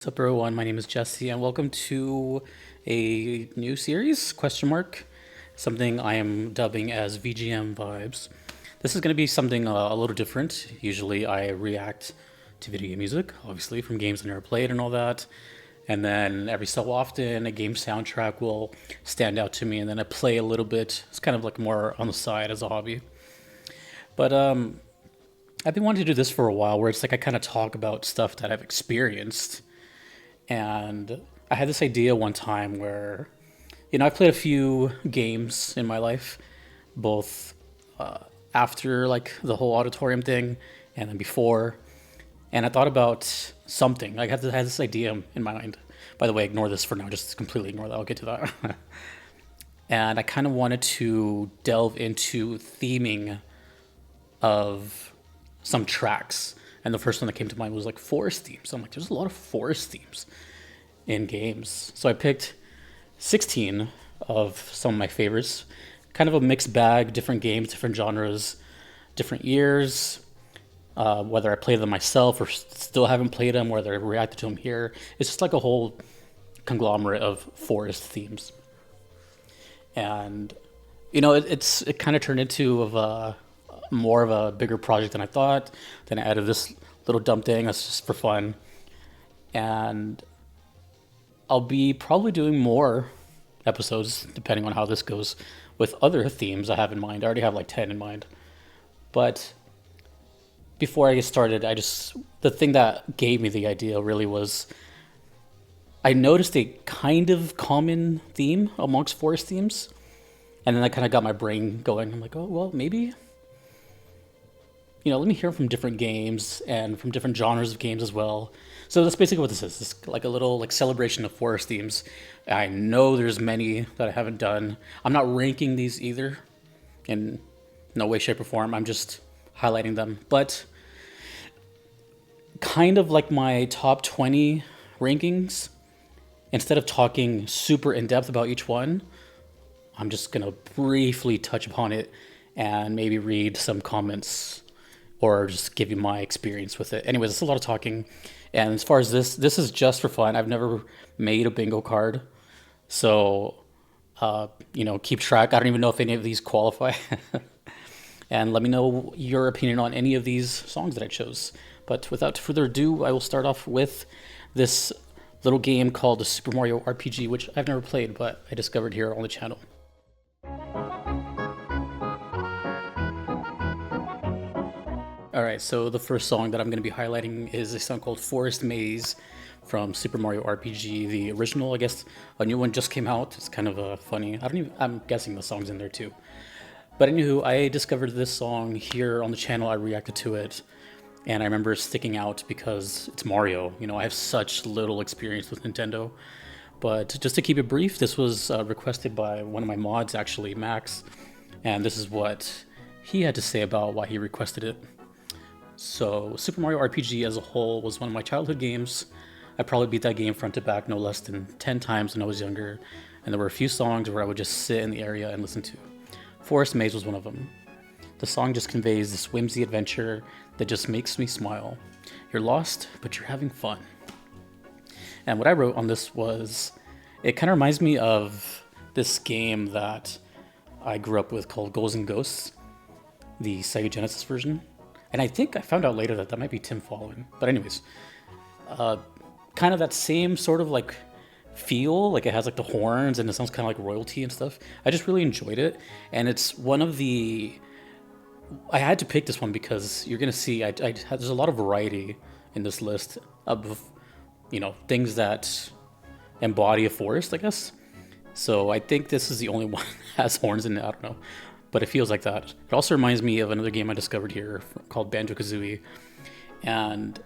What's up, everyone? My name is Jesse, and welcome to a new series, question mark, something I am dubbing as VGM vibes. This is going to be something a little different. Usually I react to video game music, obviously, from games I never played and all that. And then every so often, a game soundtrack will stand out to me, and then I play a little bit. It's kind of like more on the side as a hobby. But I've been wanting to do this for a while, where it's like I kind of talk about stuff that I've experienced. And I had this idea one time where, I've played a few games in my life, both after like the whole Auditorium thing and then before. And I thought about something. I had this idea in my mind. By the way, ignore this for now. Just completely ignore that. I'll get to that. And I kind of wanted to delve into theming of some tracks. And the first one that came to mind was like forest themes. I'm like, there's a lot of forest themes in games. So I picked 16 of some of my favorites. Kind of a mixed bag, different games, different genres, different years. Whether I played them myself or still haven't played them, whether I reacted to them here. It's just like a whole conglomerate of forest themes. And, it kind of turned into more of a bigger project than I thought. Then I added this little dumb thing that's just for fun. And I'll be probably doing more episodes, depending on how this goes, with other themes I have in mind. I already have like 10 in mind. But before I get started, the thing that gave me the idea really was I noticed a kind of common theme amongst forest themes. And then I kind of got my brain going. I'm like, oh, well, maybe let me hear from different games and from different genres of games as well. So that's basically what this is. It's like a little like celebration of forest themes. I know there's many that I haven't done. I'm not ranking these either in no way, shape, or form. I'm just highlighting them. But kind of like my top 20 rankings, instead of talking super in depth about each one, I'm just going to briefly touch upon it and maybe read some comments or just give you my experience with it. Anyways, it's a lot of talking. And as far as this is just for fun. I've never made a bingo card. So, keep track. I don't even know if any of these qualify. And let me know your opinion on any of these songs that I chose. But without further ado, I will start off with this little game called the Super Mario RPG, which I've never played, but I discovered here on the channel. Alright, so the first song that I'm going to be highlighting is a song called Forest Maze from Super Mario RPG, the original. I guess a new one just came out. It's kind of funny. I'm guessing the song's in there too. But anywho, I discovered this song here on the channel. I reacted to it, and I remember sticking out because it's Mario. I have such little experience with Nintendo. But just to keep it brief, this was requested by one of my mods, actually, Max. And this is what he had to say about why he requested it. So, Super Mario RPG as a whole was one of my childhood games. I probably beat that game front to back no less than 10 times when I was younger, and there were a few songs where I would just sit in the area and listen to. Forest Maze was one of them. The song just conveys this whimsy adventure that just makes me smile. You're lost, but you're having fun. And what I wrote on this was, it kind of reminds me of this game that I grew up with called Ghouls and Ghosts, the Sega Genesis version. And I think I found out later that might be Tim Follin. But anyways, kind of that same sort of like feel, like it has like the horns and it sounds kind of like royalty and stuff. I just really enjoyed it. And it's one of I had to pick this one because you're going to see, there's a lot of variety in this list of, things that embody a forest, I guess. So I think this is the only one that has horns in it. I don't know. But it feels like that. It also reminds me of another game I discovered here called Banjo-Kazooie. And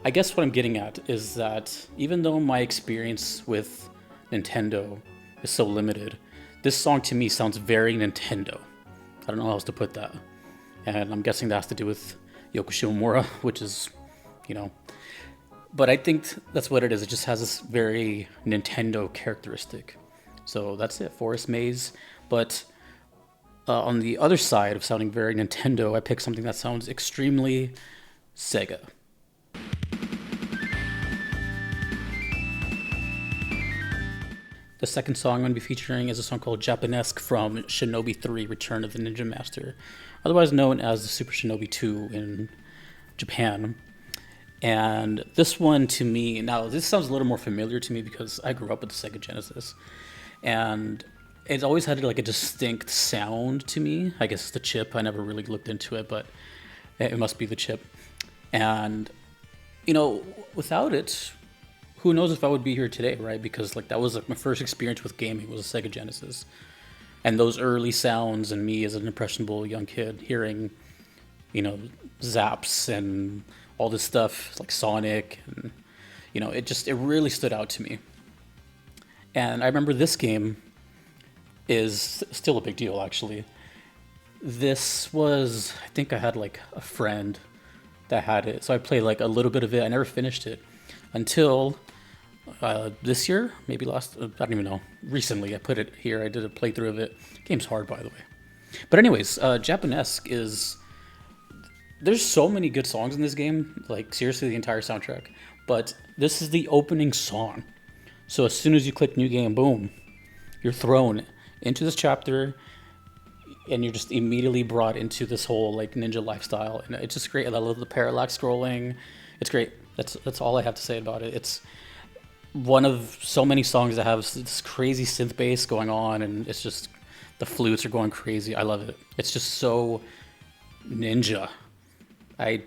I guess what I'm getting at is that even though my experience with Nintendo is so limited, this song to me sounds very Nintendo. I don't know how else to put that. And I'm guessing that has to do with Yoko Shimomura, which is, But I think that's what it is. It just has this very Nintendo characteristic. So that's it, Forest Maze. But on the other side of sounding very Nintendo, I picked something that sounds extremely Sega. The second song I'm going to be featuring is a song called Japanesque from Shinobi 3 Return of the Ninja Master, otherwise known as the Super Shinobi 2 in Japan. And this one to me, now this sounds a little more familiar to me because I grew up with the Sega Genesis. And it's always had like a distinct sound to me. I guess it's the chip. I never really looked into it, but it must be the chip. And, you know, without it, who knows if I would be here today, right? Because like that was like my first experience with gaming was a Sega Genesis. And those early sounds and me as an impressionable young kid hearing, you know, zaps and all this stuff like Sonic and, you know, it really stood out to me. And I remember this game is still a big deal, actually. This was, I think I had like a friend that had it. So I played like a little bit of it. I never finished it until this year, maybe last, I don't even know. Recently, I put it here. I did a playthrough of it. Game's hard, by the way. But anyways, Japanesque is, there's so many good songs in this game. Like seriously, the entire soundtrack. But this is the opening song. So as soon as you click new game, boom, you're thrown into this chapter and you're just immediately brought into this whole like ninja lifestyle. And it's just great. I love the parallax scrolling. It's great. That's all I have to say about it. It's one of so many songs that have this crazy synth bass going on, and it's just the flutes are going crazy. I love it. It's just so ninja. It's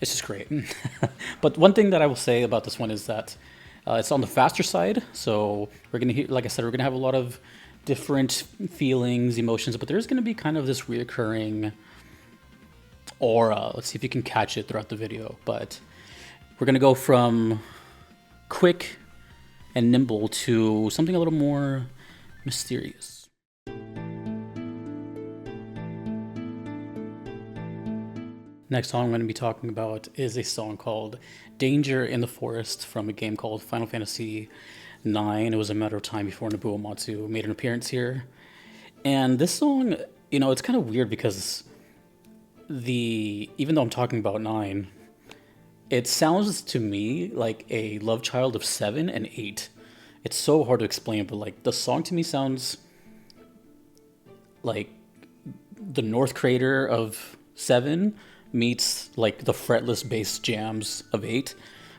just great. But one thing that I will say about this one is that it's on the faster side. So we're gonna hear, like I said, we're gonna have a lot of different feelings, emotions, but there's gonna be kind of this reoccurring aura. Let's see if you can catch it throughout the video. But we're gonna go from quick and nimble to something a little more mysterious. Next song I'm going to be talking about is a song called Danger in the Forest from a game called Final Fantasy IX. It was a matter of time before Nobuo Matsu made an appearance here. And this song, you know, it's kind of weird because even though I'm talking about 9, it sounds to me like a love child of 7 and 8. It's so hard to explain, but like the song to me sounds like the North Crater of 7 meets like the fretless bass jams of 8.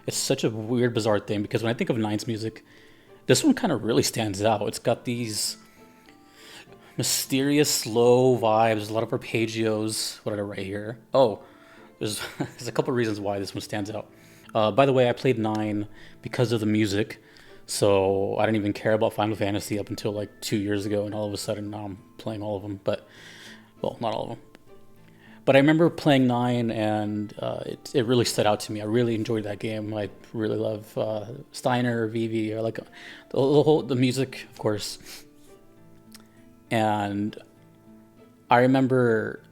It's such a weird, bizarre thing because when I think of 9's music, this one kind of really stands out. It's got these mysterious, slow vibes, a lot of arpeggios. What did I write here? Oh, there's a couple of reasons why this one stands out. By the way, I played 9 because of the music, so I didn't even care about Final Fantasy up until like 2 years ago, and all of a sudden now I'm playing all of them. But, well, not all of them. But I remember playing 9, and it really stood out to me. I really enjoyed that game. I really love Steiner, Vivi, or like the music, of course. And I remember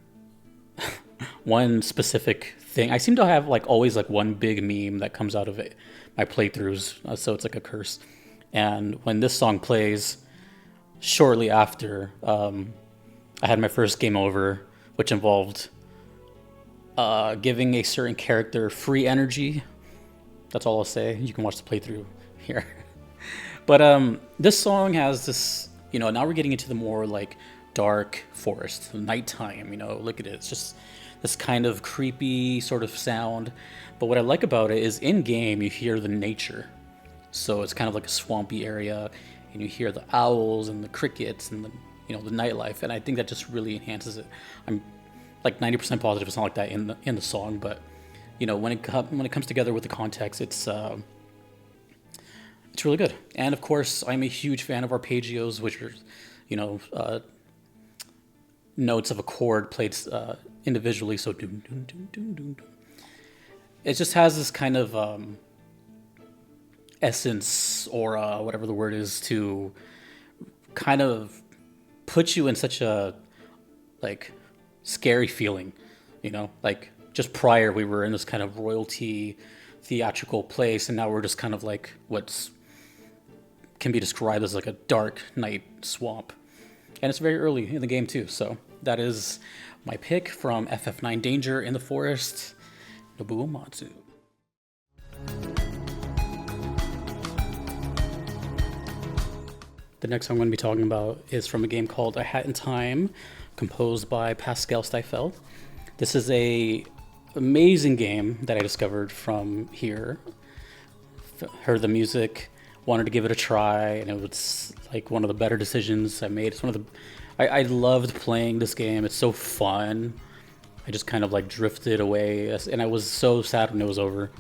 one specific thing. I seem to have like always like one big meme that comes out of it, my playthroughs. So it's like a curse. And when this song plays, shortly after, I had my first game over, which involved giving a certain character free energy. That's all I'll say. You can watch the playthrough here. But this song has this, you know, now we're getting into the more like dark forest, nighttime, you know, look at it. It's just this kind of creepy sort of sound. But what I like about it is in game, you hear the nature. So it's kind of like a swampy area and you hear the owls and the crickets and the, you know, the nightlife. And I think that just really enhances it. I'm like 90% positive it's not like that in the song, but you know, when it comes together with the context, it's really good. And of course, I'm a huge fan of arpeggios, which are, you know, notes of a chord played individually. So doom, doom, doom, doom, doom. It just has this kind of essence or whatever the word is to kind of put you in such a like scary feeling, you know, like just prior we were in this kind of royalty theatrical place, and now we're just kind of like what's can be described as like a dark night swamp. And it's very early in the game too, so that is my pick from FF9, Danger in the Forest, Nobuo Matsu. The next song I'm going to be talking about is from a game called A Hat in Time, composed by Pascal Stiefel. This is a amazing game that I discovered from here. Heard the music, wanted to give it a try, and it was like one of the better decisions I made. It's one of the I loved playing this game. It's so fun. I just kind of like drifted away, and I was so sad when it was over.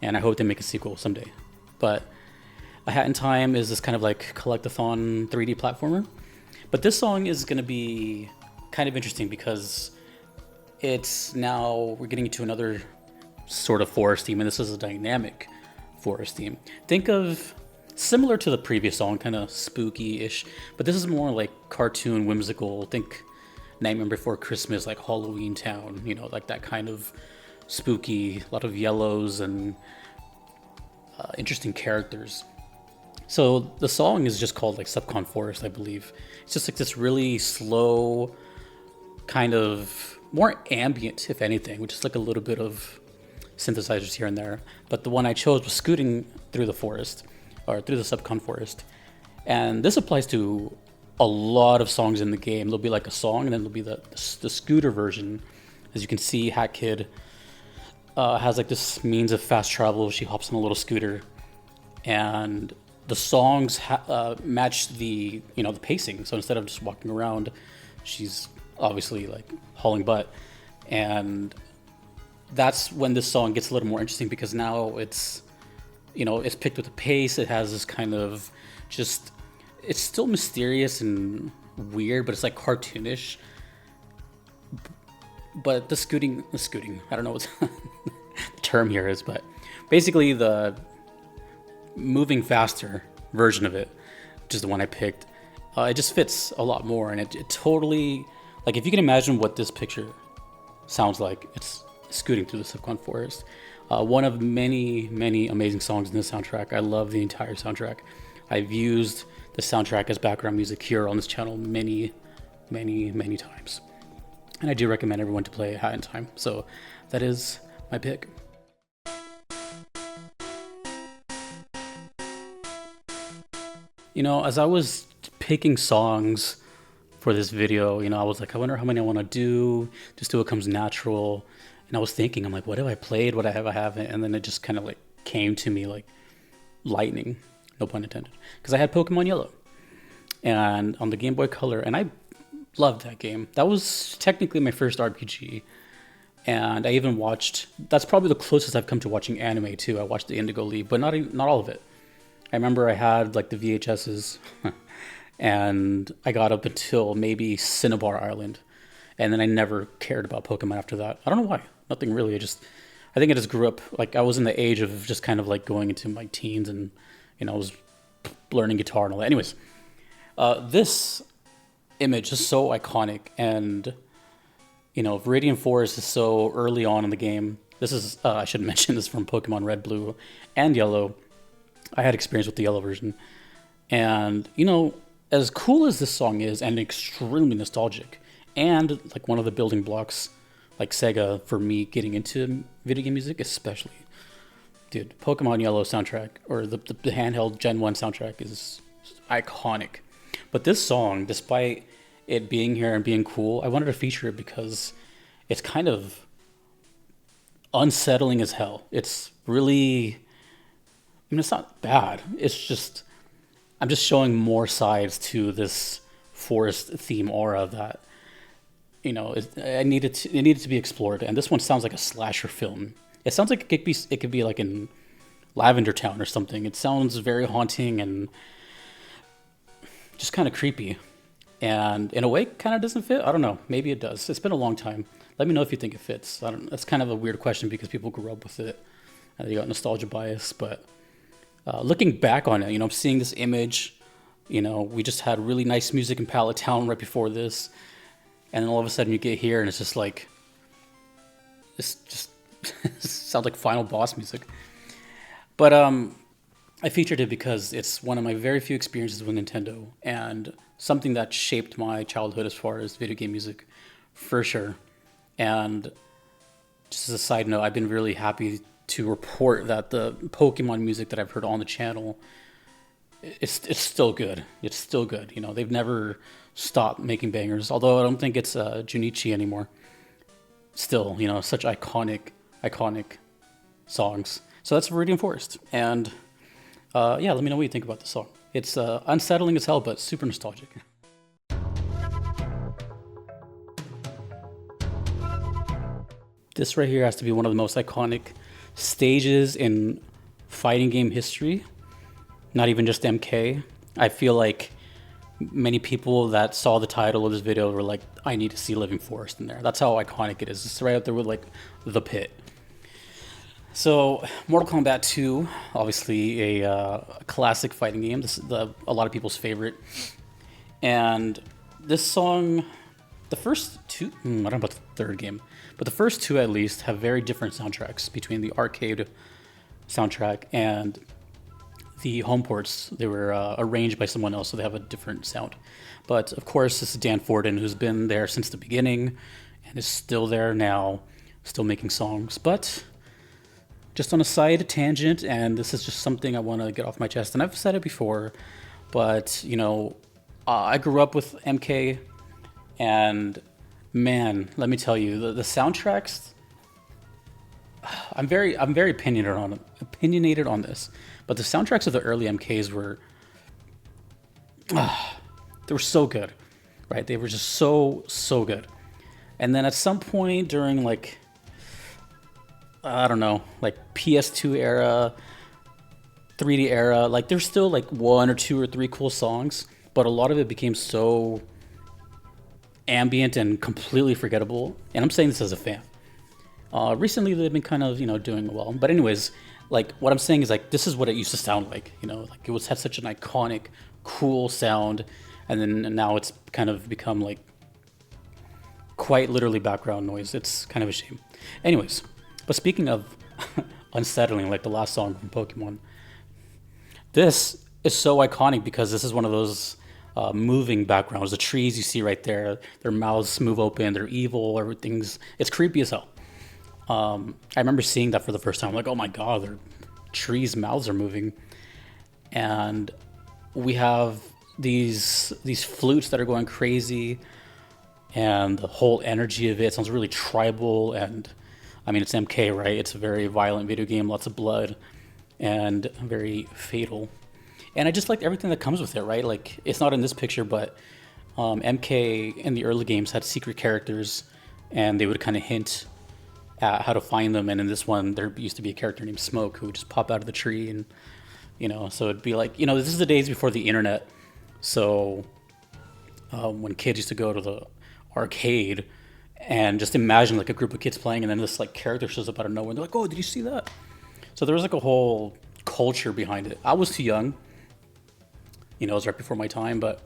And I hope they make a sequel someday. But A Hat in Time is this kind of like collectathon 3D platformer. But this song is going to be kind of interesting because we're getting into another sort of forest theme, and this is a dynamic forest theme. Think of similar to the previous song, kind of spooky-ish, but this is more like cartoon, whimsical. Think Nightmare Before Christmas, like Halloween Town, like that kind of spooky, a lot of yellows and interesting characters. So the song is just called like Subcon Forest, I believe. It's just like this really slow, kind of more ambient, if anything, with just like a little bit of synthesizers here and there. But the one I chose was scooting through the forest, or through the Subcon Forest. And this applies to a lot of songs in the game. There'll be like a song, and then there'll be the scooter version. As you can see, Hat Kid has like this means of fast travel. She hops on a little scooter, and the songs match the the pacing. So instead of just walking around, she's obviously like hauling butt, and that's when this song gets a little more interesting because now it's it's picked with a pace. It has this kind of it's still mysterious and weird, but it's like cartoonish. But the scooting, I don't know what the term here is, but basically the moving faster version of it, which is the one I picked, it just fits a lot more. And it totally, like if you can imagine what this picture sounds like, it's scooting through the Subcon Forest. One of many, many amazing songs in this soundtrack. I love the entire soundtrack. I've used the soundtrack as background music here on this channel many, many, many times. And I do recommend everyone to play A Hat in Time. So that is my pick. As I was picking songs for this video, I was like, I wonder how many I want to do, just do what comes natural. And I was thinking, I'm like, what have I played? What have I haven't? And then it just kind of like came to me like lightning, no pun intended. Because I had Pokemon Yellow and on the Game Boy Color, and I loved that game. That was technically my first RPG. And I even watched, that's probably the closest I've come to watching anime too. I watched the Indigo League, but not all of it. I remember I had like the VHSs and I got up until maybe Cinnabar Island. And then I never cared about Pokemon after that. I don't know why. Nothing really. I think I just grew up, like I was in the age of just kind of like going into my teens and, I was learning guitar and all that. Anyways, this image is so iconic, and Viridian Forest is so early on in the game. This is I should mention this from Pokemon Red, Blue, and Yellow. I had experience with the Yellow version, and as cool as this song is, and extremely nostalgic, and like one of the building blocks, like Sega, for me getting into video game music, especially, dude, Pokemon Yellow soundtrack, or the handheld Gen 1 soundtrack is iconic. But this song, despite it being here and being cool, I wanted to feature it because it's kind of unsettling as hell. It's really, it's not bad. It's just, I'm just showing more sides to this forest theme aura that, it needed to be explored. And this one sounds like a slasher film. It sounds like it could be like in Lavender Town or something. It sounds very haunting and just kind of creepy, and in a way kind of doesn't fit. I don't know, maybe it does. It's been a long time. Let me know if you think it fits. That's kind of a weird question because people grew up with it and they got nostalgia bias. But looking back on it, I'm seeing this image. We just had really nice music in Pallet Town right before this, and then all of a sudden you get here and it's just like, it's just sounds like final boss music. But I featured it because it's one of my very few experiences with Nintendo, and something that shaped my childhood as far as video game music, for sure. And just as a side note, I've been really happy to report that the Pokemon music that I've heard on the channel it's still good. It's still good. You know, they've never stopped making bangers. Although I don't think it's Junichi anymore. Still, you know, such iconic songs. So that's Viridian Forest. And yeah, let me know what you think about the song. It's unsettling as hell, but super nostalgic. This right here has to be one of the most iconic stages in fighting game history. Not even just MK. I feel like many people that saw the title of this video were like, I need to see Living Forest in there. That's how iconic it is. It's right up there with like The Pit. So, Mortal Kombat 2, obviously a classic fighting game. This is a lot of people's favorite. And this song, the first two, I don't know about the third game, but the first two at least have very different soundtracks between the arcade soundtrack and the home ports. They were arranged by someone else, so they have a different sound. But of course, this is Dan Forden, who's been there since the beginning and is still there now, still making songs. But just on a side tangent, and this is just something I want to get off my chest, and I've said it before, but you know, I grew up with MK, and man, let me tell you, the soundtracks. I'm very opinionated on this, but the soundtracks of the early MKs were they were so good, right? They were just so good. And then at some point during like I don't know, like PS2 era, 3D era, like there's still like one or two or three cool songs, but a lot of it became so ambient and completely forgettable. And I'm saying this as a fan. Recently they've been kind of, you know, doing well. But anyways, like what I'm saying is like this is what it used to sound like, you know, like it had such an iconic, cool sound, and then now it's kind of become like quite literally background noise. It's kind of a shame. Anyways, but speaking of unsettling, like the last song from Pokemon, this is so iconic because this is one of those moving backgrounds. The trees you see right there, their mouths move open, they're evil, it's creepy as hell. I remember seeing that for the first time. I'm like, oh my god, their trees' mouths are moving. And we have these flutes that are going crazy, and the whole energy of it sounds really tribal. And I mean, it's MK, right? It's a very violent video game, lots of blood, and very fatal. And I just liked everything that comes with it, right? Like, it's not in this picture, but MK in the early games had secret characters, and they would kind of hint at how to find them. And in this one, there used to be a character named Smoke who would just pop out of the tree, and you know, so it'd be like, you know, this is the days before the internet. So when kids used to go to the arcade and just imagine like a group of kids playing, and then this like character shows up out of nowhere, and they're like, oh, did you see that? So there was like a whole culture behind it. I was too young, you know, it was right before my time. But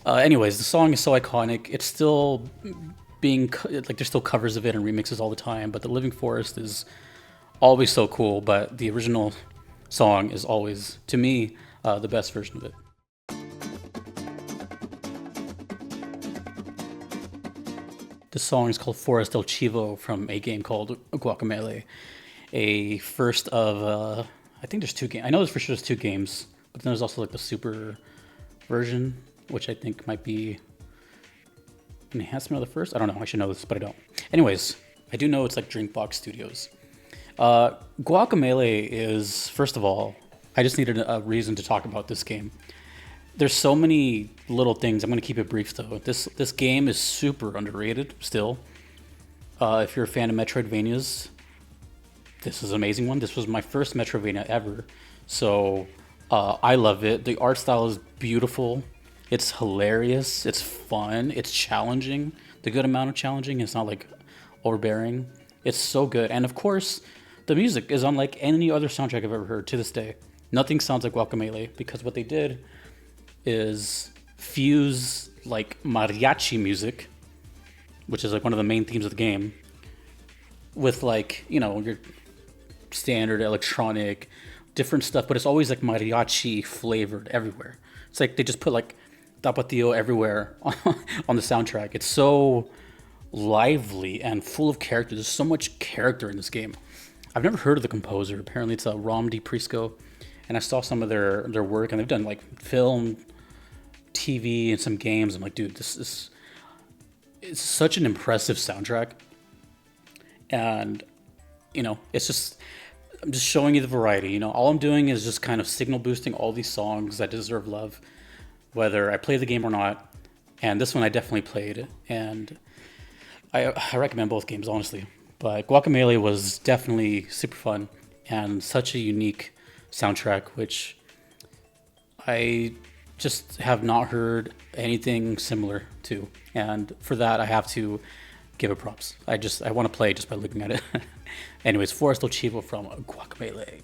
anyways, the song is so iconic. It's still being like, there's still covers of it and remixes all the time, but the Living Forest is always so cool. But the original song is always, to me, the best version of it. This song is called Forest del Chivo from a game called Guacamelee, a first of I think there's two games. I know there's for sure there's two games, but then there's also like the super version, which I think might be an enhancement of the first. I don't know. I should know this, but I don't. Anyways, I do know it's like Drinkbox Studios. Guacamelee is, first of all, I just needed a reason to talk about this game. There's so many little things. I'm going to keep it brief though. This game is super underrated still. If you're a fan of Metroidvanias, this is an amazing one. This was my first Metroidvania ever. So I love it. The art style is beautiful. It's hilarious. It's fun. It's challenging. The good amount of challenging. It's not like overbearing. It's so good. And of course, the music is unlike any other soundtrack I've ever heard to this day. Nothing sounds like Guacamelee, because what they did is fuse like mariachi music, which is like one of the main themes of the game, with like, you know, your standard electronic, different stuff, but it's always like mariachi flavored everywhere. It's like they just put like tapatio everywhere on the soundtrack. It's so lively and full of character. There's so much character in this game. I've never heard of the composer. Apparently it's Rom Di Prisco, and I saw some of their work, and they've done like film, TV, and some games. I'm like, dude, this is it's such an impressive soundtrack, and it's just I'm just showing you the variety. All I'm doing is just kind of signal boosting all these songs that deserve love, whether I play the game or not. And this one I definitely played, and I recommend both games, honestly. But Guacamelee was definitely super fun and such a unique soundtrack, which I just have not heard anything similar to. And for that, I have to give it props. I want to play just by looking at it. Anyways, Forest Chivo from Guacamelee.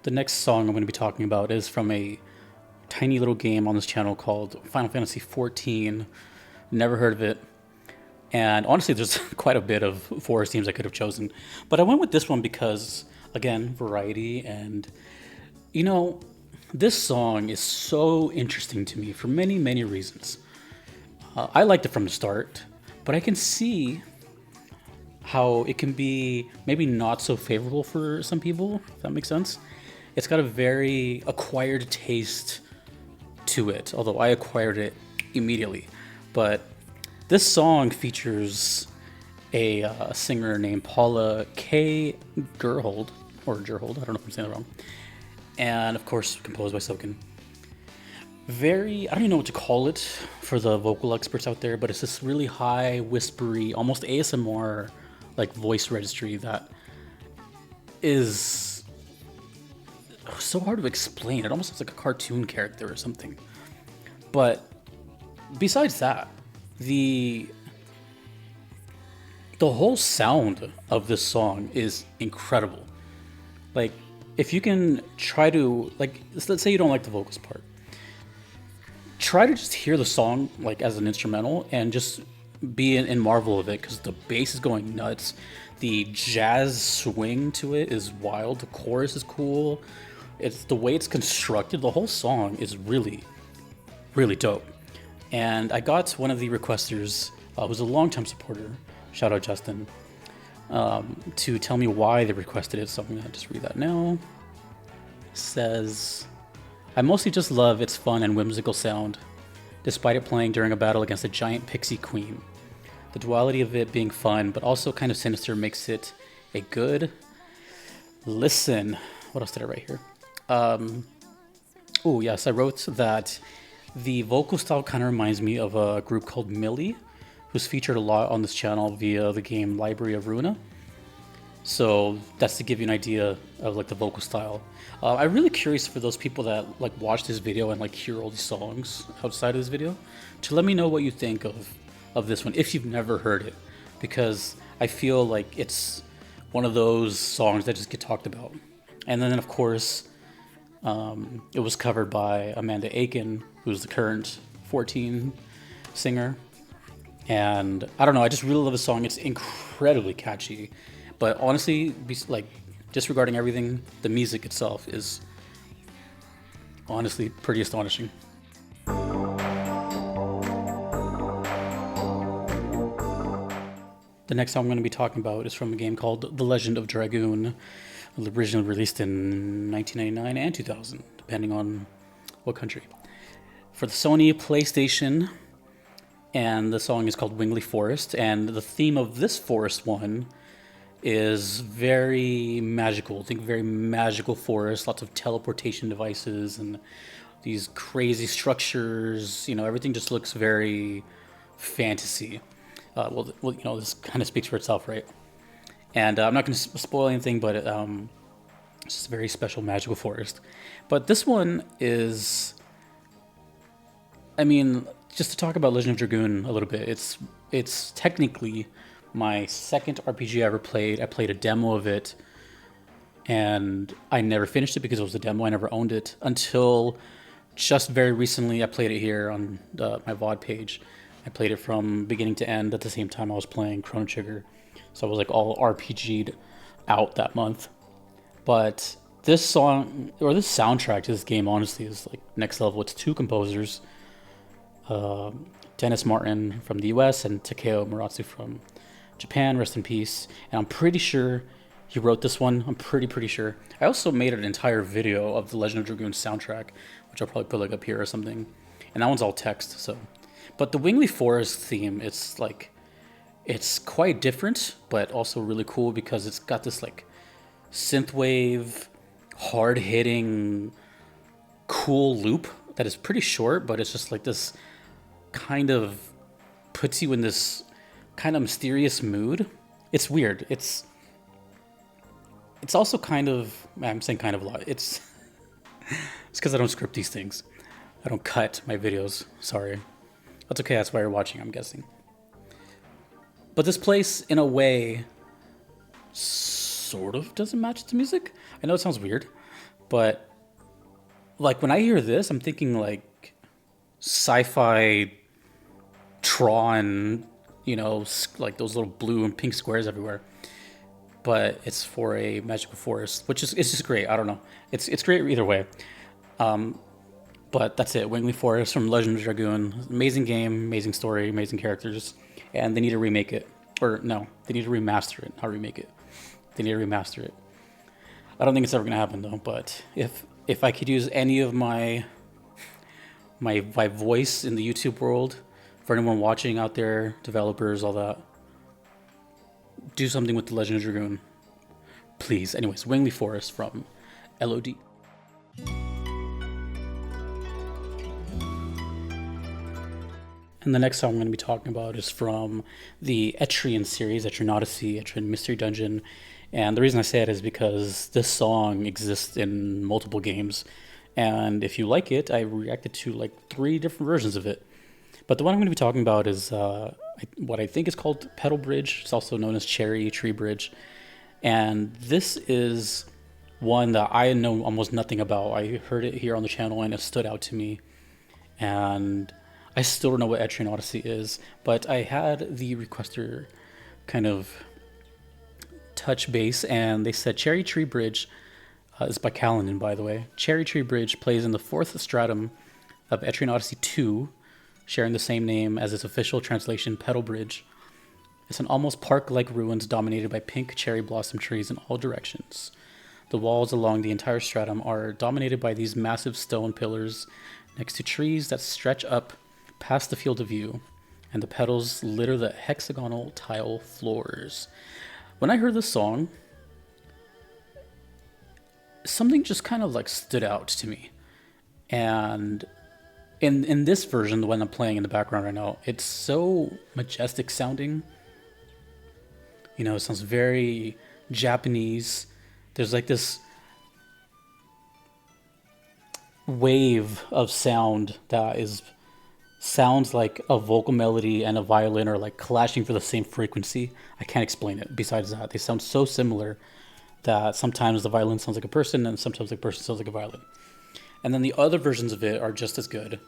The next song I'm going to be talking about is from a tiny little game on this channel called Final Fantasy XIV. Never heard of it. And honestly, there's quite a bit of Forest themes I could have chosen. But I went with this one because, again, variety. And, this song is so interesting to me for many, many reasons. I liked it from the start, but I can see how it can be maybe not so favorable for some people, if that makes sense. It's got a very acquired taste to it, although I acquired it immediately. But this song features a singer named Paula K. Gerhold, I don't know if I'm saying that wrong, and of course composed by Soken. I don't even know what to call it for the vocal experts out there, but it's this really high, whispery, almost ASMR like voice registry that is so hard to explain. It almost looks like a cartoon character or something. But besides that, the whole sound of this song is incredible. Like, if you can try to, like, let's say you don't like the vocals part, try to just hear the song like as an instrumental and just be in marvel of it, because the bass is going nuts. The jazz swing to it is wild. The chorus is cool. It's the way it's constructed. The whole song is really, really dope. And I got one of the requesters, who's a longtime supporter, shout out Justin, to tell me why they requested it. So I'm gonna just read that now. It says, I mostly just love its fun and whimsical sound, despite it playing during a battle against a giant pixie queen. The duality of it being fun, but also kind of sinister, makes it a good listen. What else did I write here? Oh, yes, I wrote that the vocal style kind of reminds me of a group called Millie, who's featured a lot on this channel via the game Library of Ruina. So that's to give you an idea of like the vocal style. I'm really curious for those people that like watch this video and like hear all these songs outside of this video to let me know what you think of this one if you've never heard it, because I feel like it's one of those songs that just get talked about. And then of course, it was covered by Amanda Aiken, who's the current 14 singer. And I don't know, I just really love the song. It's incredibly catchy. But honestly, like, disregarding everything, the music itself is honestly pretty astonishing. The next song I'm going to be talking about is from a game called The Legend of Dragoon, originally released in 1999 and 2000, depending on what country, for the Sony PlayStation. And the song is called Wingley Forest, and the theme of this forest one is very magical. Think very magical forest, lots of teleportation devices and these crazy structures. Everything just looks very fantasy. This kind of speaks for itself, right? And I'm not going to spoil anything, but it's just a very special magical forest. But this one is, just to talk about Legend of Dragoon a little bit, it's technically my second RPG I ever played. I played a demo of it, and I never finished it because it was a demo. I never owned it until just very recently. I played it here on my VOD page. I played it from beginning to end at the same time I was playing Chrono Trigger. So I was like all RPG'd out that month. But this song, or this soundtrack to this game, honestly, is like next level. It's two composers, Dennis Martin from the US and Takeo Muratsu from Japan, rest in peace. And I'm pretty sure he wrote this one. I'm pretty sure. I also made an entire video of the Legend of Dragoon soundtrack, which I'll probably put like up here or something. And that one's all text, so. But the Wingley Forest theme, it's like, it's quite different, but also really cool because it's got this like synthwave, hard-hitting, cool loop that is pretty short, but it's just like this kind of puts you in this kind of mysterious mood. It's weird. It's also kind of, I'm saying kind of a lot. It's because I don't script these things. I don't cut my videos. Sorry. That's okay. That's why you're watching, I'm guessing. But this place, in a way, sort of doesn't match the music. I know it sounds weird, but like when I hear this, I'm thinking like sci-fi Tron, you know, like those little blue and pink squares everywhere. But it's for a magical forest, which is, it's just great. I don't know. It's great either way. But that's it. Wingley Forest from Legend of Dragoon. Amazing game, amazing story, amazing characters. And they need to remake it. Or no, they need to remaster it, not remake it. They need to remaster it. I don't think it's ever going to happen though, but if I could use any of my voice in the YouTube world, for anyone watching out there, developers, all that, do something with the Legend of Dragoon. Please. Anyways, Wingley Forest from LOD. And the next song I'm going to be talking about is from the Etrian series, Etrian Odyssey, Etrian Mystery Dungeon. And the reason I say it is because this song exists in multiple games. And if you like it, I reacted to like 3 different versions of it. But the one I'm going to be talking about is what I think is called Petal Bridge. It's also known as Cherry Tree Bridge. And this is one that I know almost nothing about. I heard it here on the channel and it stood out to me. And I still don't know what Etrian Odyssey is, but I had the requester kind of touch base, and they said Cherry Tree Bridge is by Callanan, by the way. Cherry Tree Bridge plays in the 4th stratum of Etrian Odyssey 2, sharing the same name as its official translation, Petal Bridge. It's an almost park-like ruins dominated by pink cherry blossom trees in all directions. The walls along the entire stratum are dominated by these massive stone pillars next to trees that stretch up past the field of view, and the petals litter the hexagonal tile floors. When I heard this song, something just kind of like stood out to me. And in this version, the one I'm playing in the background right now, it's so majestic sounding. You know, it sounds very Japanese. There's like this wave of sound that sounds like a vocal melody and a violin are like clashing for the same frequency. I can't explain it. Besides that, they sound so similar that sometimes the violin sounds like a person and sometimes the person sounds like a violin. And then the other versions of it are just as good.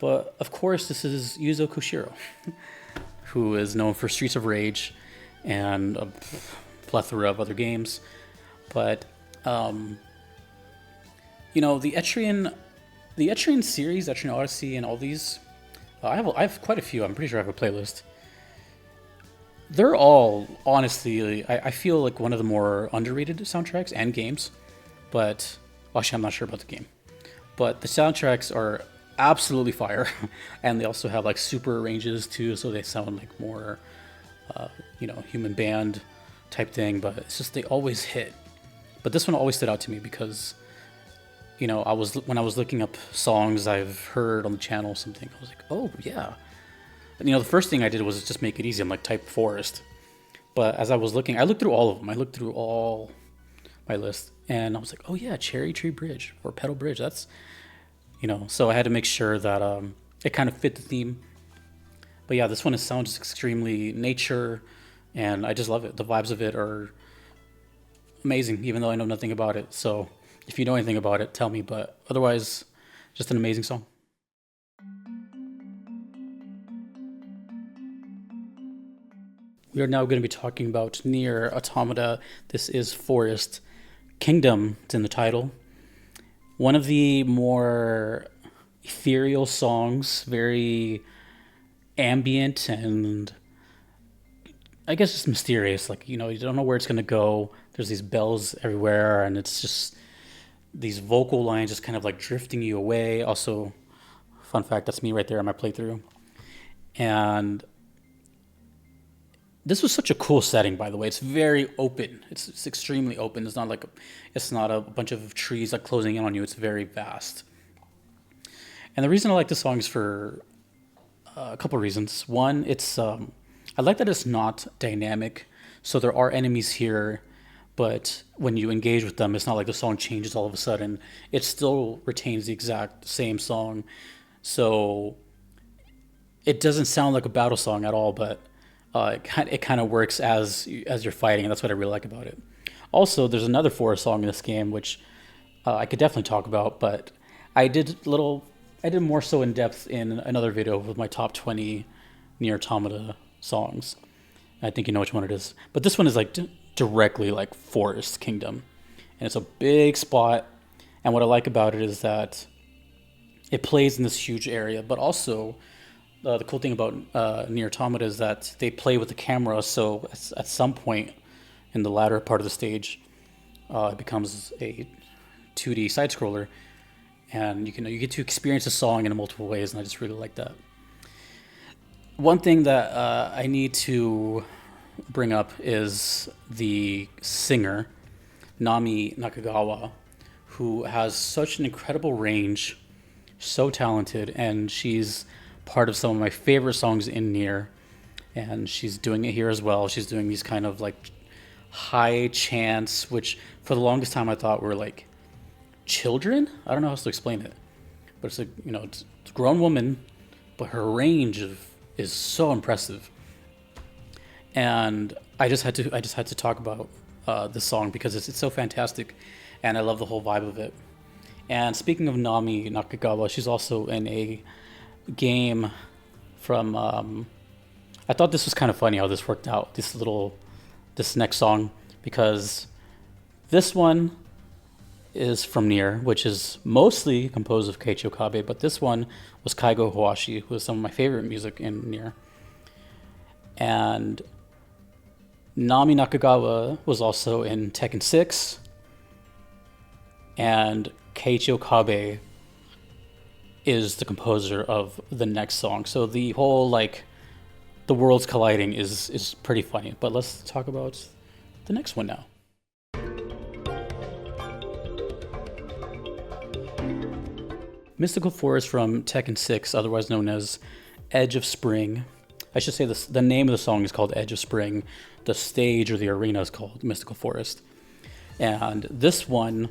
But of course, this is Yuzo Koshiro, who is known for Streets of Rage and a plethora of other games. But, you know, the Etrian series, Etrian Odyssey, and all these, I have quite a few. I'm pretty sure I have a playlist. They're all, honestly, I feel like one of the more underrated soundtracks and games. But, actually, I'm not sure about the game. But the soundtracks are absolutely fire. And they also have, like, super arranges, too, so they sound like more, you know, human band type thing. But it's just, they always hit. But this one always stood out to me because, you know, when I was looking up songs I've heard on the channel or something, I was like, oh, yeah. And, you know, the first thing I did was just make it easy. I'm like, type Forest. But as I was looking, I looked through all of them. I looked through all my list. And I was like, oh, yeah, Cherry Tree Bridge or Petal Bridge. That's, you know, so I had to make sure that it kind of fit the theme. But, yeah, this one sounds extremely nature. And I just love it. The vibes of it are amazing, even though I know nothing about it. So if you know anything about it, tell me. But otherwise, just an amazing song. We are now going to be talking about Nier Automata. This is Forest Kingdom. It's in the title. One of the more ethereal songs, very ambient, and I guess it's mysterious. Like, you don't know where it's gonna go. There's these bells everywhere, and it's just these vocal lines just kind of like drifting you away. Also, fun fact, that's me right there on my playthrough. And this was such a cool setting, by the way. It's very open. It's extremely open. It's not a bunch of trees like closing in on you. It's very vast. And the reason I like this song is for a couple of reasons. One, I like that it's not dynamic. So there are enemies here, but when you engage with them, it's not like the song changes all of a sudden. It still retains the exact same song. So it doesn't sound like a battle song at all, but it kind of works as you're fighting, and that's what I really like about it. Also, there's another forest song in this game which I could definitely talk about, but I did little, I did more so in depth in another video with my top 20 Nier Automata songs. I think you know which one it is, but this one is like directly like Forest Kingdom, and it's a big spot. And what I like about it is that it plays in this huge area, but also the cool thing about Nier Automata is that they play with the camera. So at some point in the latter part of the stage, it becomes a 2D side scroller, and you get to experience the song in multiple ways, and I just really like that. One thing that I need to bring up is the singer Nami Nakagawa, who has such an incredible range, so talented, and she's part of some of my favorite songs in Nier, and she's doing it here as well. She's doing these kind of like high chants, which for the longest time I thought were like children. I don't know how else to explain it, but it's like, it's a grown woman, but her range is so impressive. And I just had to talk about this song because it's so fantastic, and I love the whole vibe of it. And speaking of Nami Nakagawa, she's also in a game from I thought this was kind of funny how this worked out, this next song, because this one is from Nier, which is mostly composed of Keiichi Okabe, but this one was Kaigo Hoashi, who is some of my favorite music in Nier. And Nami Nakagawa was also in Tekken 6, and Keiichi Okabe is the composer of the next song. So the whole like the worlds colliding is pretty funny. But let's talk about the next one now. Mystical Forest from Tekken 6, otherwise known as Edge of Spring. I should say this, the name of the song is called Edge of Spring. The stage or the arena is called Mystical Forest. And this one,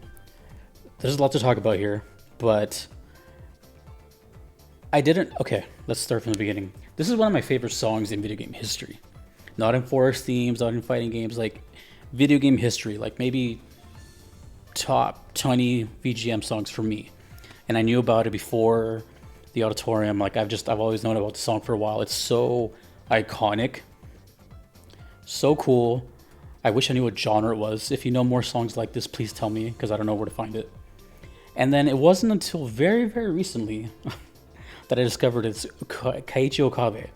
there's a lot to talk about here, but okay, let's start from the beginning. This is one of my favorite songs in video game history. Not in forest themes, not in fighting games, like video game history, like maybe top 20 VGM songs for me. And I knew about it before the Auditorium. Like I've always known about the song for a while. It's so iconic, so cool. I wish I knew what genre it was. If you know more songs like this, please tell me, because I don't know where to find it. And then it wasn't until very, very recently that I discovered it's Keiichi Okabe,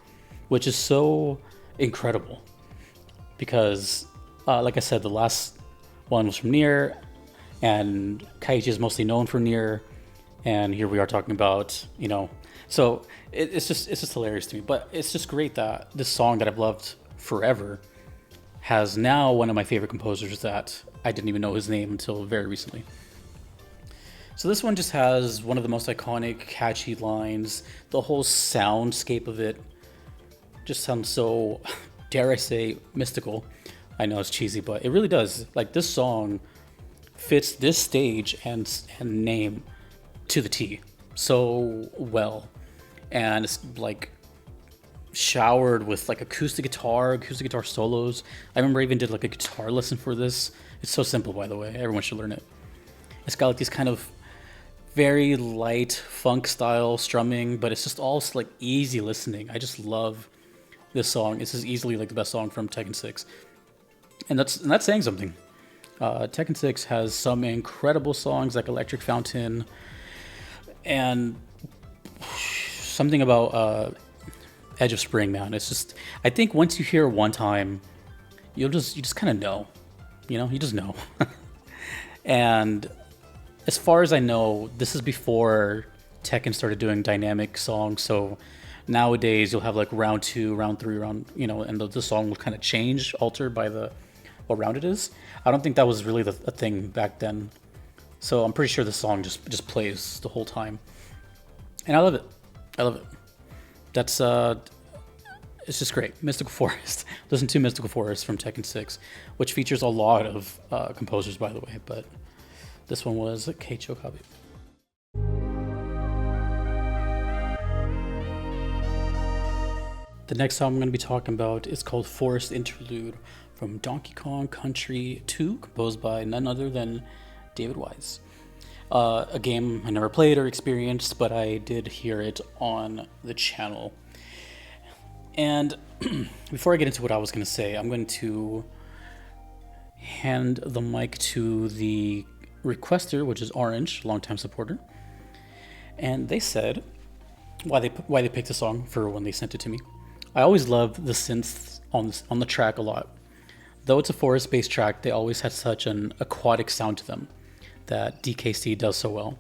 which is so incredible. Because, like I said, the last one was from Nier, and Keiichi is mostly known for Nier, and here we are talking about, so it's just hilarious to me. But it's just great that this song that I've loved forever has now one of my favorite composers that I didn't even know his name until very recently. So this one just has one of the most iconic, catchy lines. The whole soundscape of it just sounds so, dare I say, mystical. I know it's cheesy, but it really does. Like, this song fits this stage and name to the T so well. And it's like showered with like acoustic guitar solos. I remember I even did like a guitar lesson for this. It's so simple, by the way. Everyone should learn it. It's got like these kind of very light funk style strumming, but it's just all like easy listening. I just love this song. This is easily like the best song from Tekken 6, and that's saying something. Tekken 6 has some incredible songs like Electric Fountain, and something about Edge of Spring, man. It's just, I think once you hear it one time, you just kind of know, you just know. And as far as I know, this is before Tekken started doing dynamic songs. So nowadays you'll have like round 2, round 3, and the song will kind of change, alter by the what round it is. I don't think that was really a thing back then. So I'm pretty sure the song just plays the whole time, and I love it. I love it. That's it's just great. Mystical Forest. Listen to Mystical Forest from Tekken 6, which features a lot of composers, by the way, but this one was Keiicho Kabe. The next song I'm going to be talking about is called Forest Interlude from Donkey Kong Country 2, composed by none other than David Wise. A game I never played or experienced, but I did hear it on the channel. And before I get into what I was going to say, I'm going to hand the mic to the requester, which is Orange, longtime supporter. And they said why they picked the song for when they sent it to me. I always loved the synths on the track a lot. Though it's a forest-based track, they always had such an aquatic sound to them that DKC does so well.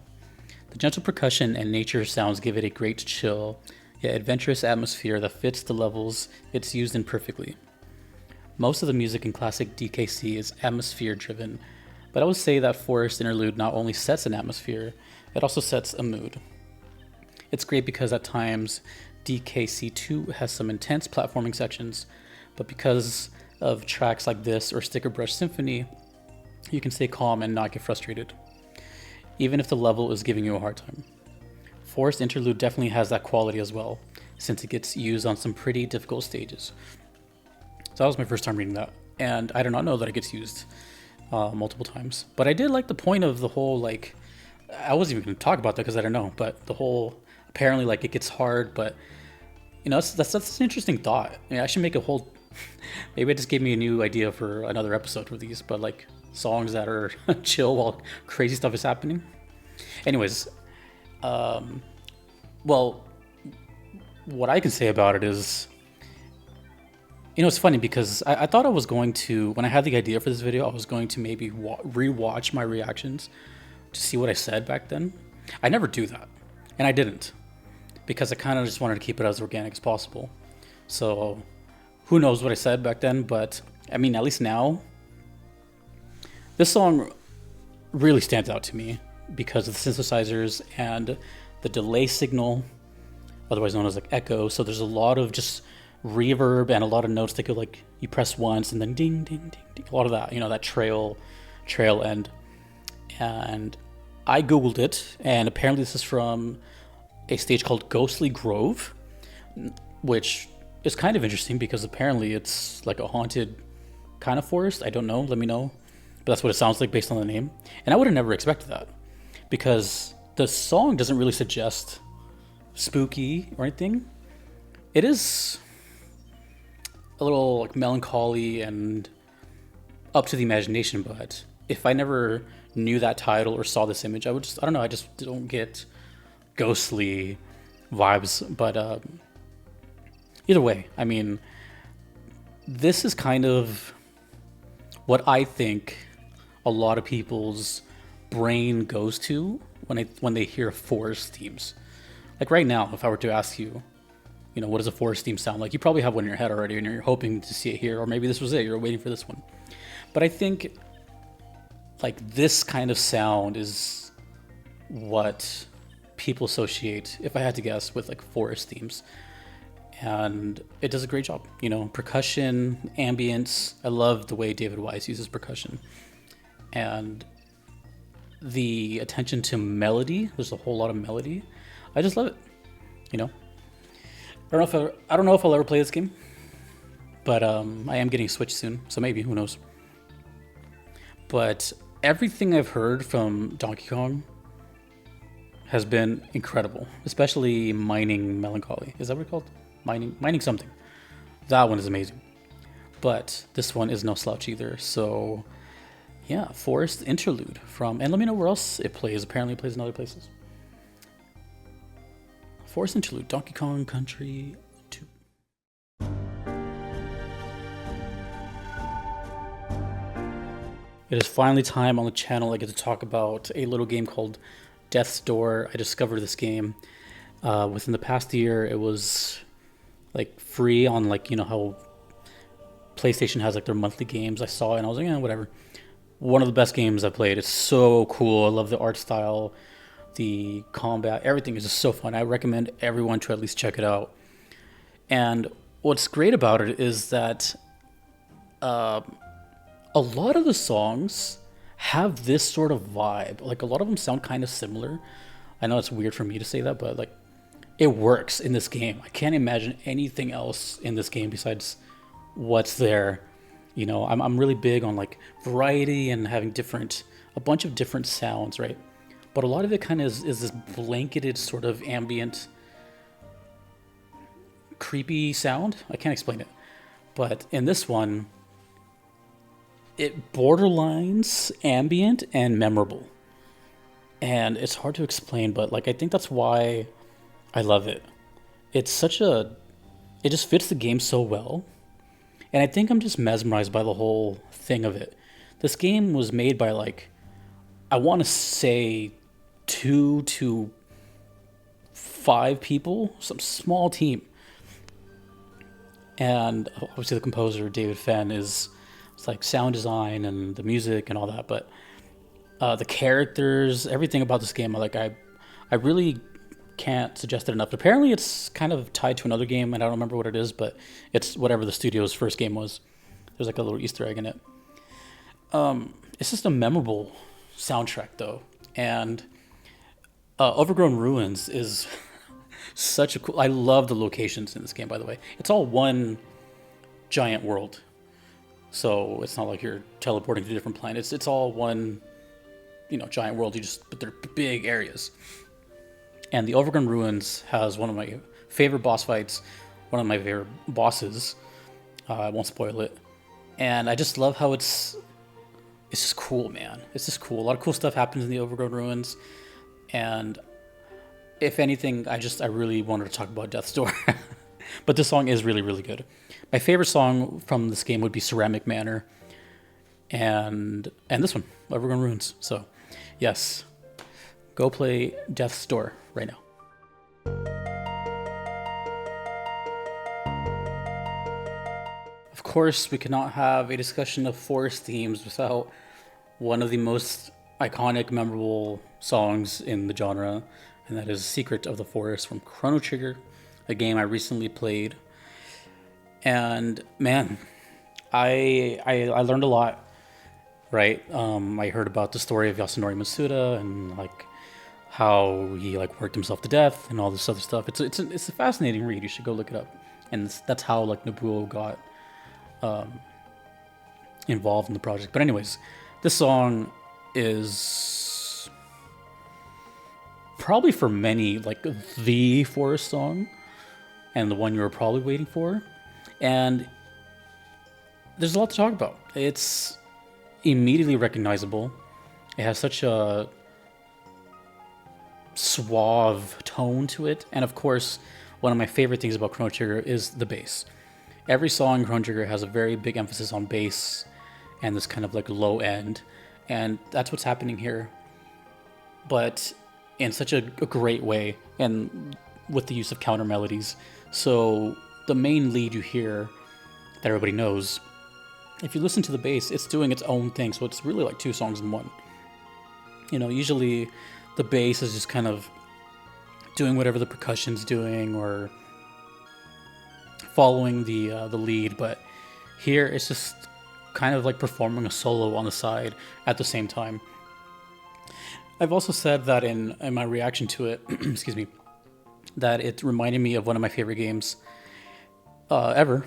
The gentle percussion and nature sounds give it a great chill, yet adventurous atmosphere that fits the levels it's used in perfectly. Most of the music in classic DKC is atmosphere-driven, but I would say that Forest Interlude not only sets an atmosphere, it also sets a mood. It's great because at times DKC2 has some intense platforming sections, but because of tracks like this or Sticker Brush Symphony, you can stay calm and not get frustrated, even if the level is giving you a hard time. Forest Interlude definitely has that quality as well, since it gets used on some pretty difficult stages. So that was my first time reading that, and I did not know that it gets used multiple times. But I did like the point of the whole, like, I wasn't even going to talk about that because I don't know, but the whole, apparently, like, it gets hard, but, that's an interesting thought. I mean, I should make a whole, maybe it just gave me a new idea for another episode for these, but, like, songs that are chill while crazy stuff is happening. Anyways, well, what I can say about it is, it's funny because I thought I was going to, when I had the idea for this video, I was going to maybe re-watch my reactions to see what I said back then. I never do that, and I didn't, because I kind of just wanted to keep it as organic as possible. So who knows what I said back then, but I mean, at least now, this song really stands out to me because of the synthesizers and the delay signal, otherwise known as like echo. So there's a lot of just reverb and a lot of notes that go like, you press once and then ding, ding, ding, ding. A lot of that, that trail end. And I Googled it, and apparently this is from a stage called Ghostly Grove, which is kind of interesting because apparently it's like a haunted kind of forest. I don't know, let me know. But that's what it sounds like based on the name. And I would have never expected that because the song doesn't really suggest spooky or anything. It is a little like melancholy and up to the imagination, but if I never knew that title or saw this image, I don't know, I just don't get ghostly vibes. But either way, I mean, this is kind of what I think a lot of people's brain goes to when they hear forest themes. Like right now, if I were to ask you, what does a forest theme sound like? You probably have one in your head already and you're hoping to see it here, or maybe this was it, you're waiting for this one. But I think like this kind of sound is what people associate, if I had to guess, with like forest themes. And it does a great job, percussion, ambience. I love the way David Wise uses percussion. And the attention to melody, there's a whole lot of melody. I just love it, I don't know if I'll ever play this game, but I am getting a Switch soon, so maybe, who knows. But everything I've heard from Donkey Kong has been incredible, especially Mining Melancholy. Is that what it's called? Mining something. That one is amazing. But this one is no slouch either. So yeah, Forest Interlude from, and let me know where else it plays. Apparently it plays in other places. Forest Interlude, Donkey Kong Country 2. It is finally time on the channel I get to talk about a little game called Death's Door. I discovered this game within the past year. It was like free on, like, you know how PlayStation has like their monthly games. I saw it and I was like, yeah, whatever. One of the best games I've played. It's so cool. I love the art style, the combat, everything is just so fun. I recommend everyone to at least check it out. And what's great about it is that a lot of the songs have this sort of vibe. Like, a lot of them sound kind of similar. I know it's weird for me to say that, but like, it works in this game. I can't imagine anything else in this game besides what's there. You know, I'm really big on like variety and having a bunch of different sounds, right? But a lot of it kind of is this blanketed sort of ambient, creepy sound. I can't explain it. But in this one, it borderlines ambient and memorable. And it's hard to explain, but like, I think that's why I love it. It just fits the game so well. And I think I'm just mesmerized by the whole thing of it. This game was made by, like, I want to say 2 to 5 people, some small team. And obviously the composer, David Fenn, it's like sound design and the music and all that. But the characters, everything about this game, I really can't suggest it enough. Apparently it's kind of tied to another game, and I don't remember what it is, but it's whatever the studio's first game was. There's like a little Easter egg in it. It's just a memorable soundtrack, though. And Overgrown Ruins is such a cool... I love the locations in this game, by the way. It's all one giant world. So it's not like you're teleporting to different planets. It's all one, giant world. But they're big areas. And the Overgrown Ruins has one of my favorite boss fights, one of my favorite bosses. I won't spoil it. And I just love how it's just cool, man. It's just cool. A lot of cool stuff happens in the Overgrown Ruins. And if anything, I really wanted to talk about Death's Door. But this song is really, really good. My favorite song from this game would be Ceramic Manor. And this one, Overgrown Ruins. So, yes. Go play Death's Door right now. Of course, we cannot have a discussion of forest themes without one of the most iconic, memorable songs in the genre, and that is Secret of the Forest from Chrono Trigger, a game I recently played. And man, I learned a lot, right? I heard about the story of Yasunori Masuda and like how he like worked himself to death and all this other stuff. It's a fascinating read. You should go look it up. And that's how like Nobuo got involved in the project. But anyways, this song is probably for many like the forest song and the one you were probably waiting for. And there's a lot to talk about. It's immediately recognizable. It has such a suave tone to it. And of course, one of my favorite things about Chrono Trigger is the bass. Every song in Chrono Trigger has a very big emphasis on bass and this kind of like low end. And that's what's happening here. But in such a great way and with the use of counter melodies. So the main lead you hear that everybody knows, if you listen to the bass, it's doing its own thing. So it's really like 2 songs in one. Usually the bass is just kind of doing whatever the percussion's doing or following the lead, but here it's just kind of like performing a solo on the side at the same time. I've also said that in my reaction to it, excuse me, that it reminded me of one of my favorite games ever,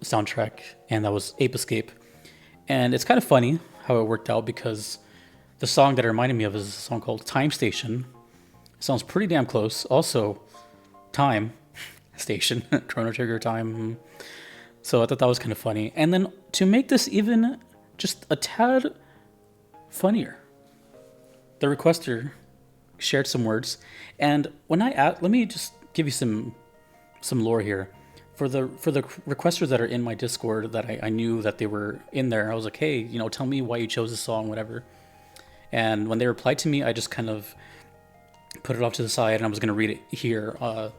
soundtrack, and that was Ape Escape. And it's kind of funny how it worked out because the song that it reminded me of is a song called Time Station. It sounds pretty damn close. Also, Time Station, Chrono Trigger Time. So I thought that was kind of funny. And then to make this even just a tad funnier, the requester shared some words. And when let me just give you some lore here. for the requesters that are in my Discord that I knew that they were in there, I was like, hey, tell me why you chose this song, whatever. And when they replied to me, I just kind of put it off to the side, and I was gonna read it here on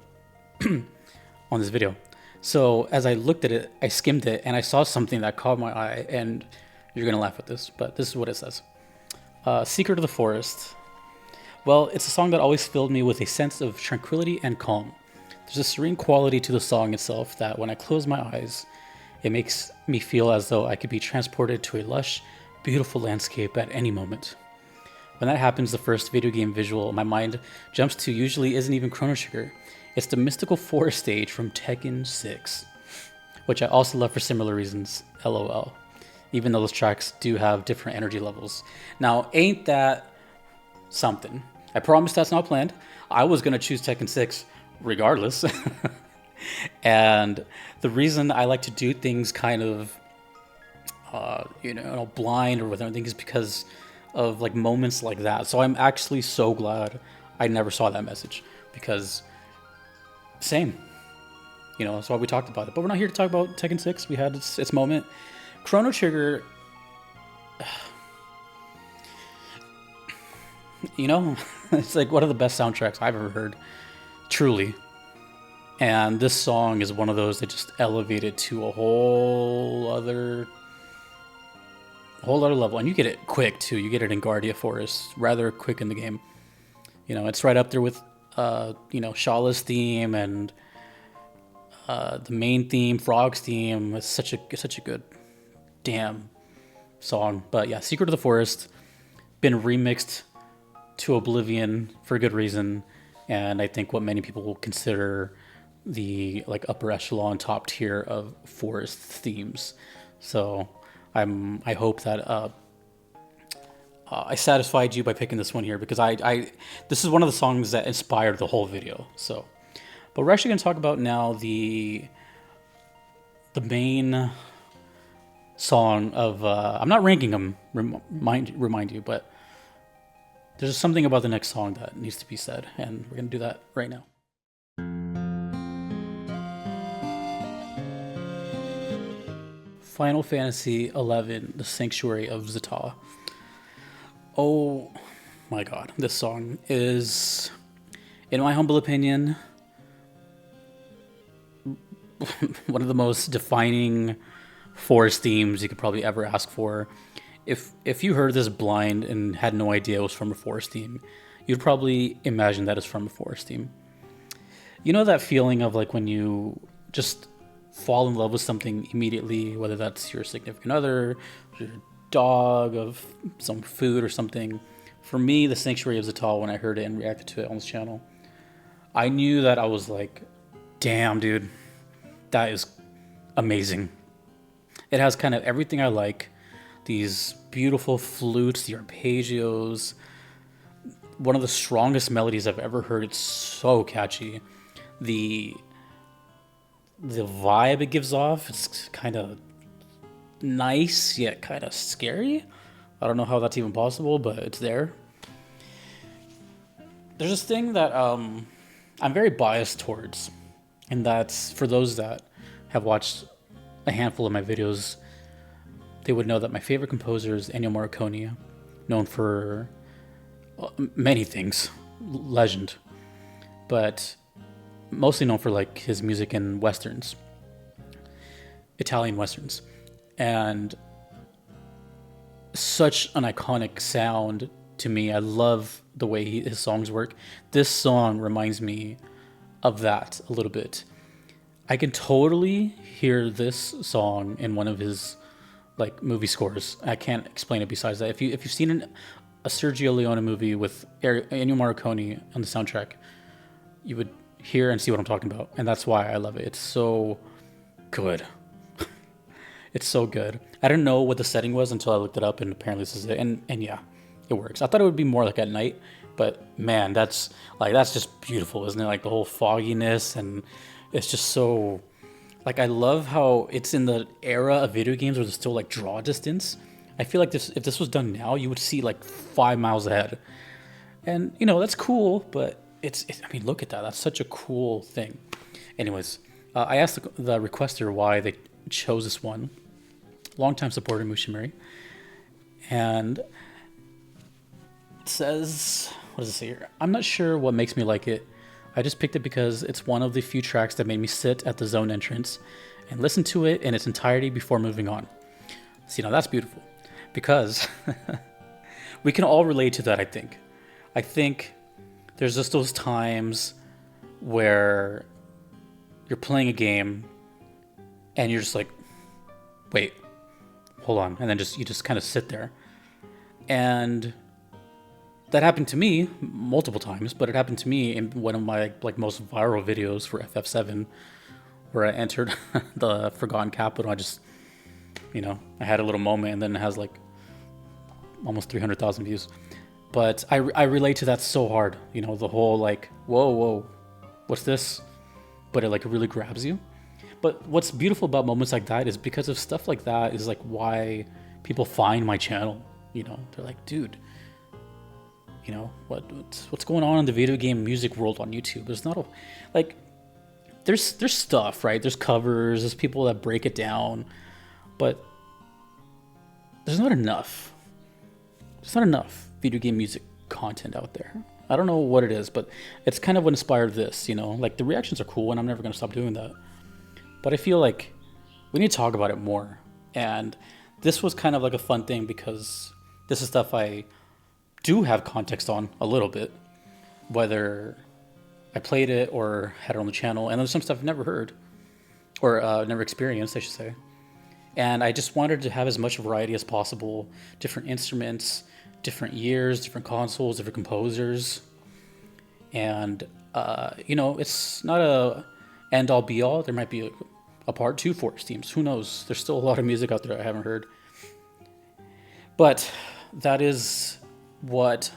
this video. So as I looked at it, I skimmed it, and I saw something that caught my eye, and you're gonna laugh at this, but this is what it says. Secret of the Forest. Well, it's a song that always filled me with a sense of tranquility and calm. There's a serene quality to the song itself that when I close my eyes, it makes me feel as though I could be transported to a lush, beautiful landscape at any moment. When that happens, the first video game visual my mind jumps to usually isn't even Chrono Trigger. It's the mystical forest stage from Tekken 6, which I also love for similar reasons, LOL, even though those tracks do have different energy levels. Now, ain't that something? I promise that's not planned. I was going to choose Tekken 6 regardless. And the reason I like to do things kind of, blind or with everything is because of like moments like that. So I'm actually so glad I never saw that message, because same, that's why we talked about it. But we're not here to talk about Tekken 6. We had its moment. Chrono Trigger, it's like one of the best soundtracks I've ever heard, truly. And this song is one of those that just elevated to a whole other level. And you get it quick too. You get it in Guardia Forest rather quick in the game. It's right up there with Shala's theme and the main theme, Frog's theme. It's such a good damn song. But yeah, Secret of the Forest, been remixed to oblivion for good reason, and I think what many people will consider the like upper echelon, top tier of forest themes. So I hope that I satisfied you by picking this one here, because this is one of the songs that inspired the whole video. So, but we're actually going to talk about now the main song of I'm not ranking them, remind you, but there's something about the next song that needs to be said, and we're going to do that right now. Final Fantasy XI, The Sanctuary of Zata. Oh my god, this song is, in my humble opinion, one of the most defining forest themes you could probably ever ask for. If you heard this blind and had no idea it was from a forest theme, you'd probably imagine that it's from a forest theme. You know that feeling of like when you just fall in love with something immediately, whether that's your significant other, your dog, of some food or something. For me, The Sanctuary of Zata, when I heard it and reacted to it on this channel, I knew that I was like, damn, dude, that is amazing. It has kind of everything I like. These beautiful flutes, the arpeggios, one of the strongest melodies I've ever heard. It's so catchy. The vibe it gives off, it's kind of nice yet kind of scary. I don't know how that's even possible, but it's there. There's this thing that I'm very biased towards, and that's for those that have watched a handful of my videos, they would know that my favorite composer is Ennio Morricone, known for many things, legend, but mostly known for like his music in westerns, Italian westerns, and such an iconic sound to me. I love the way his songs work. This song reminds me of that a little bit. I can totally hear this song in one of his like movie scores. I can't explain it besides that. If you've seen a Sergio Leone movie with Ennio Morricone on the soundtrack, you would hear and see what I'm talking about, and that's why I love it. It's so good. It's so good. I didn't know what the setting was until I looked it up, and apparently this is it. And yeah, it works. I thought it would be more like at night, but man, that's just beautiful, isn't it? Like the whole fogginess, and it's just so, like, I love how it's in the era of video games where there's still like draw distance. I feel like if this was done now, you would see like 5 miles ahead, and that's cool. But it's I mean, look at that. That's such a cool thing. Anyways, I asked the requester why they chose this one. Longtime supporter Mushimori. And it says, what does it say here? I'm not sure what makes me like it. I just picked it because it's one of the few tracks that made me sit at the zone entrance and listen to it in its entirety before moving on. See, now that's beautiful. Because we can all relate to that, I think. I think there's just those times where you're playing a game and you're just like, wait, hold on. And then you just kind of sit there. And that happened to me multiple times, but it happened to me in one of my most viral videos for FF7, where I entered the Forgotten Capital. I just, I had a little moment, and then it has almost 300,000 views. But I relate to that so hard, the whole whoa, what's this? But it really grabs you. But what's beautiful about moments like that is because of stuff like that is why people find my channel. They're like, dude, what's going on in the video game music world on YouTube? There's not there's stuff, right? There's covers, there's people that break it down, but there's not enough. There's not enough video game music content out there. I don't know what it is, but it's kind of what inspired this, the reactions are cool and I'm never going to stop doing that. But I feel like we need to talk about it more. And this was kind of a fun thing because this is stuff I do have context on a little bit, whether I played it or had it on the channel. And there's some stuff I've never heard or never experienced, I should say. And I just wanted to have as much variety as possible, different instruments, different years, different consoles, different composers. And, it's not a end all be all. There might be a part 2 Forest themes. Who knows? There's still a lot of music out there I haven't heard. But that is what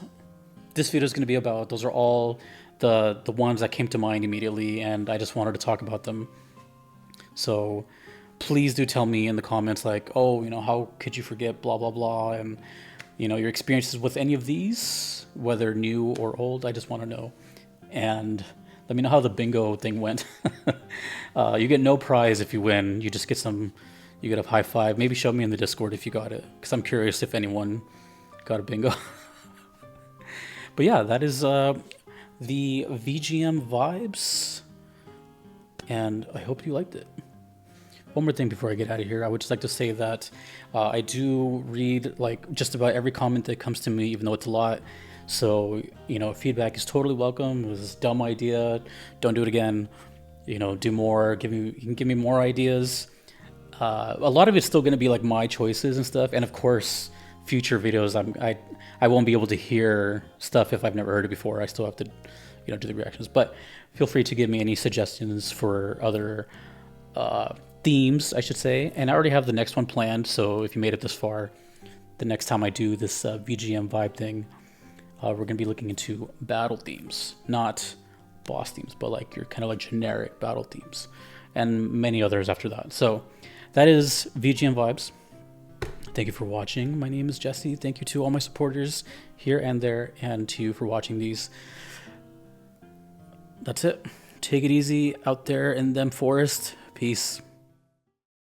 this video is going to be about. Those are all the ones that came to mind immediately, and I just wanted to talk about them. So please do tell me in the comments how could you forget blah blah blah, and your experiences with any of these, whether new or old. I just want to know. And let me know how the bingo thing went. You get no prize if you win. You just get you get a high five. Maybe show me in the Discord if you got it, because I'm curious if anyone got a bingo. But yeah, that is the VGM vibes, and I hope you liked it. One more thing before I get out of here, I would just like to say that I do read just about every comment that comes to me, even though it's a lot. So, feedback is totally welcome. It was a dumb idea. Don't do it again. Do more. You can give me more ideas. A lot of it's still going to be my choices and stuff. And of course, future videos, I won't be able to hear stuff if I've never heard it before. I still have to, do the reactions. But feel free to give me any suggestions for other themes, I should say. And I already have the next one planned. So if you made it this far, the next time I do this VGM vibe thing, we're going to be looking into battle themes, not boss themes, but your kind of generic battle themes, and many others after that. So that is VGM vibes. Thank you for watching. My name is Jesse. Thank you to all my supporters here and there, and to you for watching these. That's it. Take it easy out there in them forest. Peace.